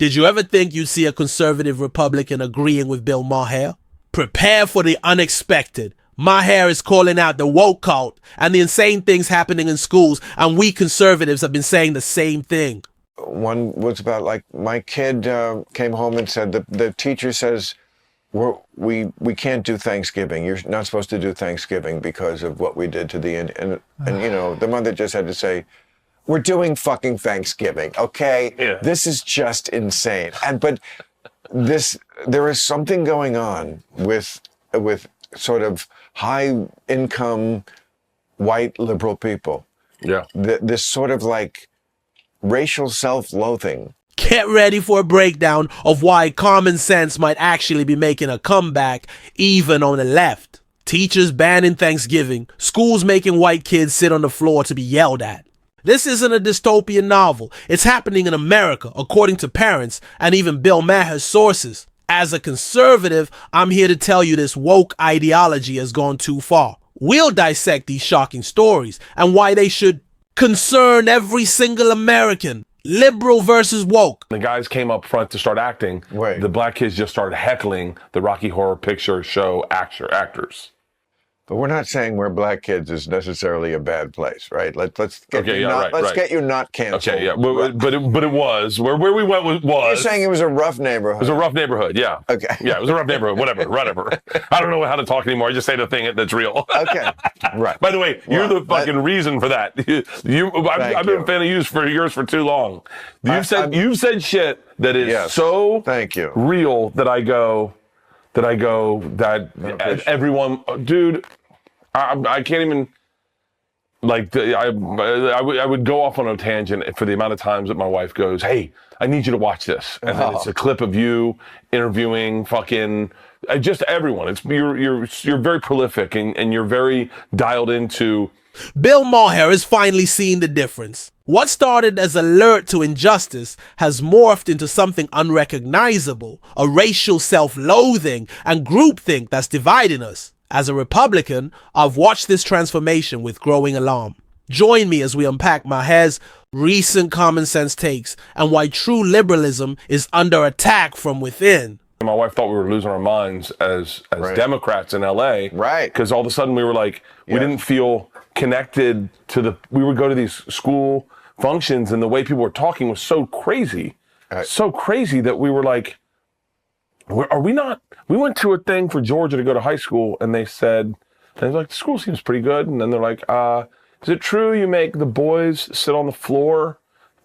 Did you ever think you'd see a conservative Republican agreeing with Bill Maher? Prepare for the unexpected. Maher is calling out the woke cult and the insane things happening in schools, and we conservatives have been saying the same thing. One was about, like, my kid came home and said the teacher says we can't do Thanksgiving. You're not supposed to do Thanksgiving because of what we did to the Indian. And you know, the mother just had to say, we're doing fucking Thanksgiving, okay? Yeah. This is just insane. But there is something going on with sort of high income white liberal people. Yeah. This sort of like racial self-loathing. Get ready for a breakdown of why common sense might actually be making a comeback even on the left. Teachers banning Thanksgiving, schools making white kids sit on the floor to be yelled at. This isn't a dystopian novel. It's happening in America, according to parents and even Bill Maher's sources. As a conservative, I'm here to tell you this woke ideology has gone too far. We'll dissect these shocking stories and why they should concern every single American. Liberal versus woke. The guys came up front to start acting. Right. The black kids just started heckling the Rocky Horror Picture Show actors. But we're not saying where black kids is necessarily a bad place, right? Let's get you not canceled. Okay, yeah, but it was where we went was. You're saying it was a rough neighborhood. It was a rough neighborhood, yeah. Okay. Yeah, it was a rough neighborhood. Whatever. I don't know how to talk anymore. I just say the thing that's real. Okay, right. By the way, you're the fucking reason for that. I've been a fan of yours for too long. You've said shit that is so real that I go that everyone, dude, I can't even, like, I would go off on a tangent for the amount of times that my wife goes, hey, I need you to watch this. And then it's a clip of you interviewing fucking, just everyone. You're very prolific and you're very dialed into. Bill Maher has finally seen the difference. What started as alert to injustice has morphed into something unrecognizable, a racial self-loathing and groupthink that's dividing us. As a Republican, I've watched this transformation with growing alarm. Join me as we unpack Maher's recent common sense takes and why true liberalism is under attack from within. My wife thought we were losing our minds as Democrats in LA. Right. Because all of a sudden we were like, we didn't feel connected to we would go to these school functions and the way people were talking was so crazy. So crazy that we were like, are we not? We went to a thing for Georgia to go to high school and they said, the school seems pretty good. And then they're like, is it true you make the boys sit on the floor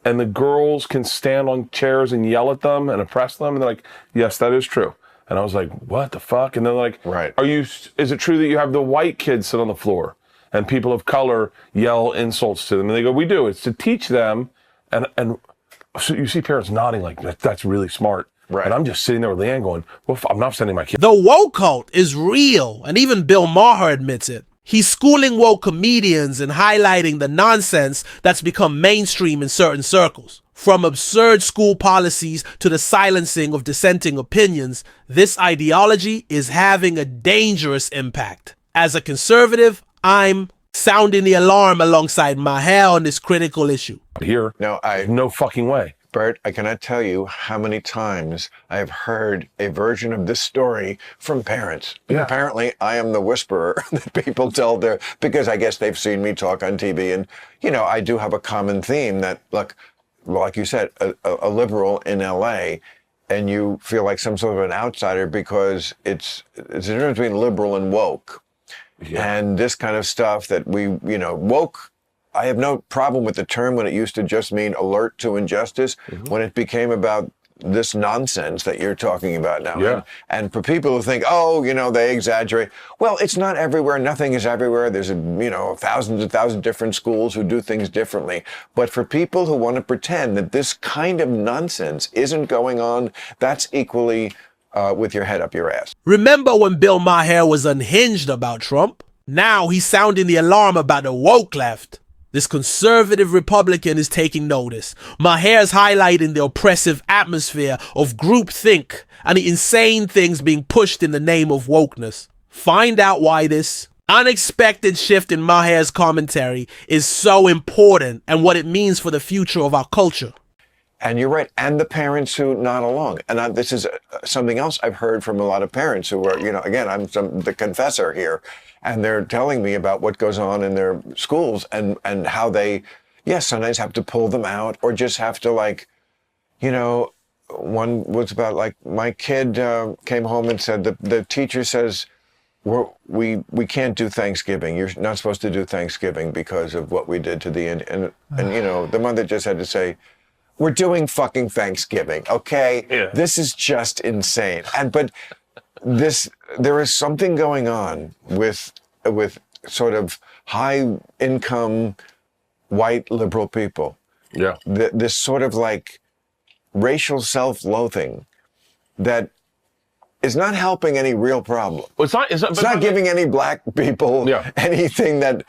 and the girls can stand on chairs and yell at them and oppress them? And they're like, yes, that is true. And I was like, what the fuck? And they're like, is it true that you have the white kids sit on the floor and people of color yell insults to them? And they go, we do. It's to teach them. And so you see parents nodding like, that's really smart. Right. And I'm just sitting there with Leanne going, well, I'm not sending my kids. The woke cult is real, and even Bill Maher admits it. He's schooling woke comedians and highlighting the nonsense that's become mainstream in certain circles. From absurd school policies to the silencing of dissenting opinions, this ideology is having a dangerous impact. As a conservative, I'm sounding the alarm alongside Maher on this critical issue. Here, no fucking way. Bert, I cannot tell you how many times I have heard a version of this story from parents. Yeah. Apparently, I am the whisperer that people tell because I guess they've seen me talk on TV. And, you know, I do have a common theme that, look, like you said, a liberal in LA, and you feel like some sort of an outsider because it's the difference between liberal and woke. Yeah. And this kind of stuff that woke, I have no problem with the term when it used to just mean alert to injustice. Mm-hmm. When it became about this nonsense that you're talking about now. Yeah. And for people who think, they exaggerate. Well, it's not everywhere. Nothing is everywhere. There's, thousands and thousands of different schools who do things differently. But for people who want to pretend that this kind of nonsense isn't going on, that's equally with your head up your ass. Remember when Bill Maher was unhinged about Trump? Now he's sounding the alarm about the woke left. This conservative Republican is taking notice. Maher's highlighting the oppressive atmosphere of groupthink and the insane things being pushed in the name of wokeness. Find out why this unexpected shift in Maher's commentary is so important and what it means for the future of our culture. And you're right. And the parents who nod along. And this is something else I've heard from a lot of parents who are, again, I'm the confessor here. And they're telling me about what goes on in their schools and how they, sometimes have to pull them out or just have to one was about my kid came home and said the teacher says, we can't do Thanksgiving. You're not supposed to do Thanksgiving because of what we did to the Indian. And the mother just had to say, we're doing fucking Thanksgiving, okay? Yeah. This is just insane. But there is something going on with sort of high income white liberal people. Yeah. This sort of racial self-loathing that is not helping any real problem. Well, it's not giving any black people anything that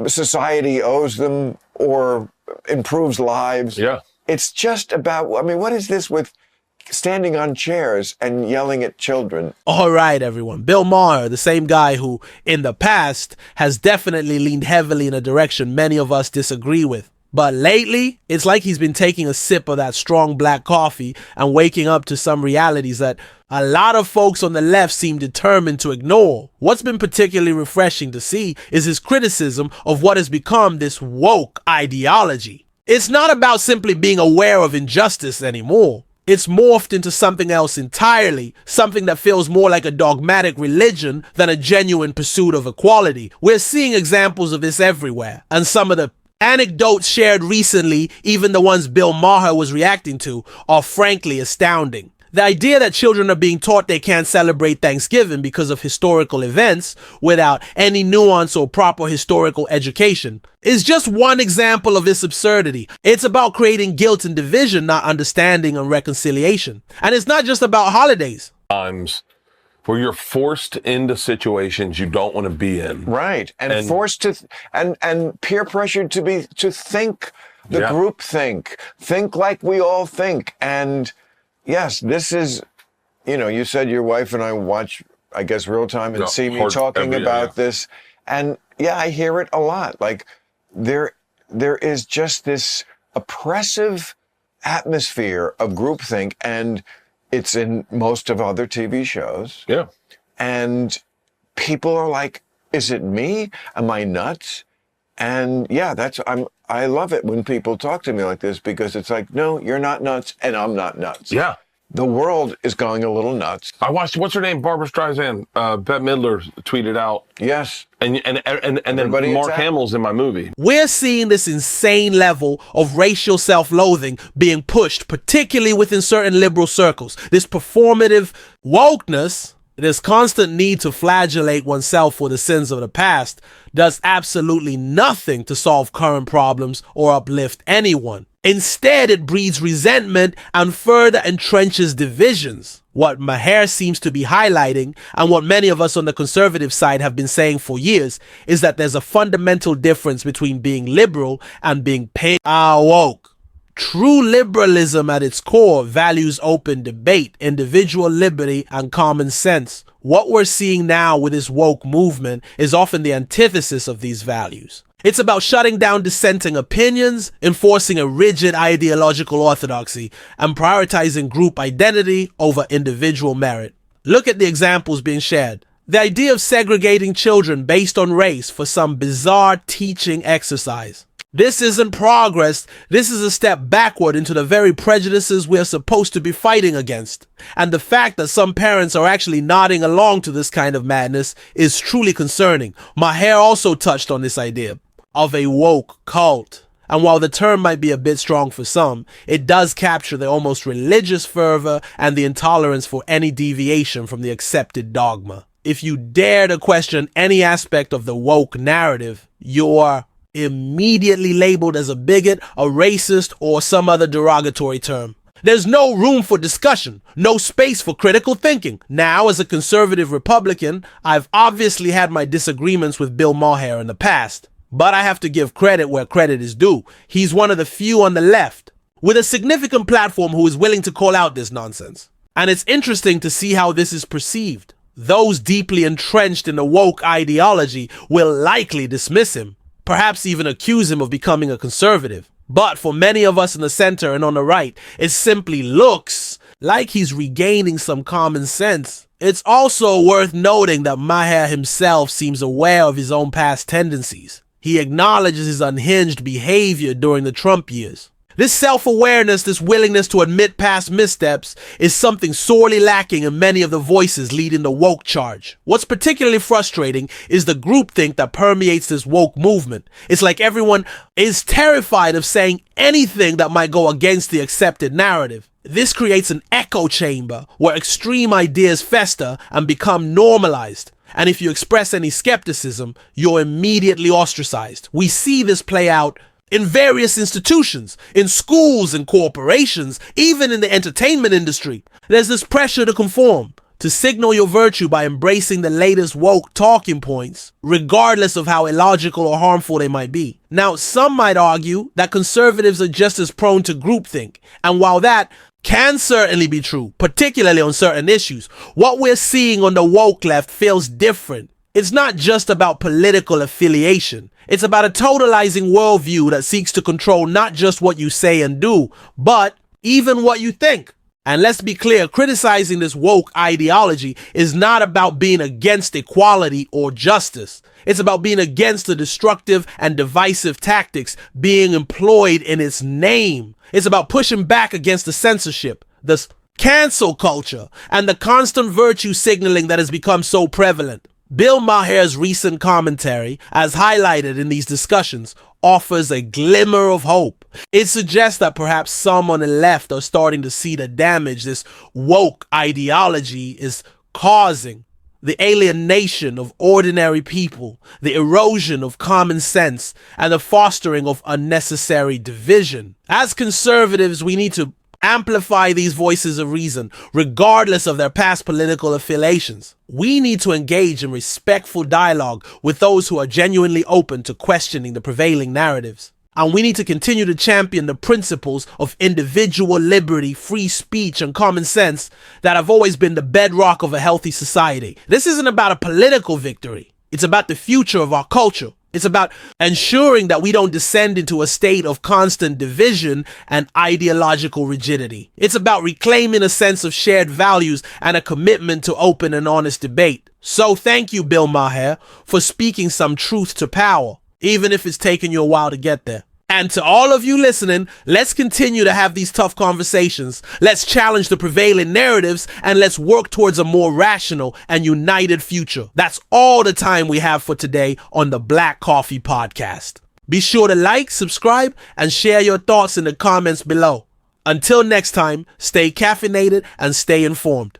society owes them or improves lives. Yeah. It's just about, what is this with standing on chairs and yelling at children? All right, everyone. Bill Maher, the same guy who, in the past, has definitely leaned heavily in a direction many of us disagree with. But lately, it's like he's been taking a sip of that strong black coffee and waking up to some realities that a lot of folks on the left seem determined to ignore. What's been particularly refreshing to see is his criticism of what has become this woke ideology. It's not about simply being aware of injustice anymore. It's morphed into something else entirely, something that feels more like a dogmatic religion than a genuine pursuit of equality. We're seeing examples of this everywhere, and some of the anecdotes shared recently, even the ones Bill Maher was reacting to, are frankly astounding. The idea that children are being taught they can't celebrate Thanksgiving because of historical events without any nuance or proper historical education is just one example of this absurdity. It's about creating guilt and division, not understanding and reconciliation. And it's not just about holidays. Times where you're forced into situations you don't want to be in. Right. And forced to, and peer pressured to think the group think like we all think. And yes, this is, you said your wife and I watch, I guess, real time and see me talking about this. And I hear it a lot. There is just this oppressive atmosphere of groupthink, and it's in most of other TV shows. Yeah. And people are like, is it me? Am I nuts? And I love it when people talk to me like this, because it's like, no, you're not nuts and I'm not nuts. Yeah. The world is going a little nuts. I watched, what's her name? Barbara Streisand. Bette Midler tweeted out. Yes. And then Mark Hamill's in my movie. We're seeing this insane level of racial self-loathing being pushed, particularly within certain liberal circles. This performative wokeness, this constant need to flagellate oneself for the sins of the past, does absolutely nothing to solve current problems or uplift anyone. Instead, it breeds resentment and further entrenches divisions. What Maher seems to be highlighting, and what many of us on the conservative side have been saying for years, is that there's a fundamental difference between being liberal and being woke. True liberalism at its core values open debate, individual liberty, and common sense. What we're seeing now with this woke movement is often the antithesis of these values. It's about shutting down dissenting opinions, enforcing a rigid ideological orthodoxy, and prioritizing group identity over individual merit. Look at the examples being shared. The idea of segregating children based on race for some bizarre teaching exercise. This isn't progress, this is a step backward into the very prejudices we're supposed to be fighting against. And the fact that some parents are actually nodding along to this kind of madness is truly concerning. Maher also touched on this idea of a woke cult. And while the term might be a bit strong for some, it does capture the almost religious fervor and the intolerance for any deviation from the accepted dogma. If you dare to question any aspect of the woke narrative, you're immediately labeled as a bigot, a racist, or some other derogatory term. There's no room for discussion, no space for critical thinking. Now, as a conservative Republican, I've obviously had my disagreements with Bill Maher in the past, but I have to give credit where credit is due. He's one of the few on the left with a significant platform who is willing to call out this nonsense. And it's interesting to see how this is perceived. Those deeply entrenched in the woke ideology will likely dismiss him, perhaps even accuse him of becoming a conservative. But for many of us in the center and on the right, it simply looks like he's regaining some common sense. It's also worth noting that Maher himself seems aware of his own past tendencies. He acknowledges his unhinged behavior during the Trump years. This self-awareness, this willingness to admit past missteps, is something sorely lacking in many of the voices leading the woke charge. What's particularly frustrating is the groupthink that permeates this woke movement. It's like everyone is terrified of saying anything that might go against the accepted narrative. This creates an echo chamber where extreme ideas fester and become normalized. And if you express any skepticism, you're immediately ostracized. We see this play out in various institutions, in schools and corporations, even in the entertainment industry. There's this pressure to conform, to signal your virtue by embracing the latest woke talking points, regardless of how illogical or harmful they might be. Now, some might argue that conservatives are just as prone to groupthink, and while that can certainly be true, particularly on certain issues, what we're seeing on the woke left feels different. It's not just about political affiliation. It's about a totalizing worldview that seeks to control not just what you say and do, but even what you think. And let's be clear, criticizing this woke ideology is not about being against equality or justice. It's about being against the destructive and divisive tactics being employed in its name. It's about pushing back against the censorship, the cancel culture, and the constant virtue signaling that has become so prevalent. Bill Maher's recent commentary, as highlighted in these discussions, offers a glimmer of hope. It suggests that perhaps some on the left are starting to see the damage this woke ideology is causing. The alienation of ordinary people, the erosion of common sense, and the fostering of unnecessary division. As conservatives, we need to amplify these voices of reason, regardless of their past political affiliations. We need to engage in respectful dialogue with those who are genuinely open to questioning the prevailing narratives. And we need to continue to champion the principles of individual liberty, free speech, and common sense that have always been the bedrock of a healthy society. This isn't about a political victory. It's about the future of our culture. It's about ensuring that we don't descend into a state of constant division and ideological rigidity. It's about reclaiming a sense of shared values and a commitment to open and honest debate. So thank you, Bill Maher, for speaking some truth to power, even if it's taken you a while to get there. And to all of you listening, let's continue to have these tough conversations. Let's challenge the prevailing narratives and let's work towards a more rational and united future. That's all the time we have for today on the Black Coffee Podcast. Be sure to like, subscribe, and share your thoughts in the comments below. Until next time, stay caffeinated and stay informed.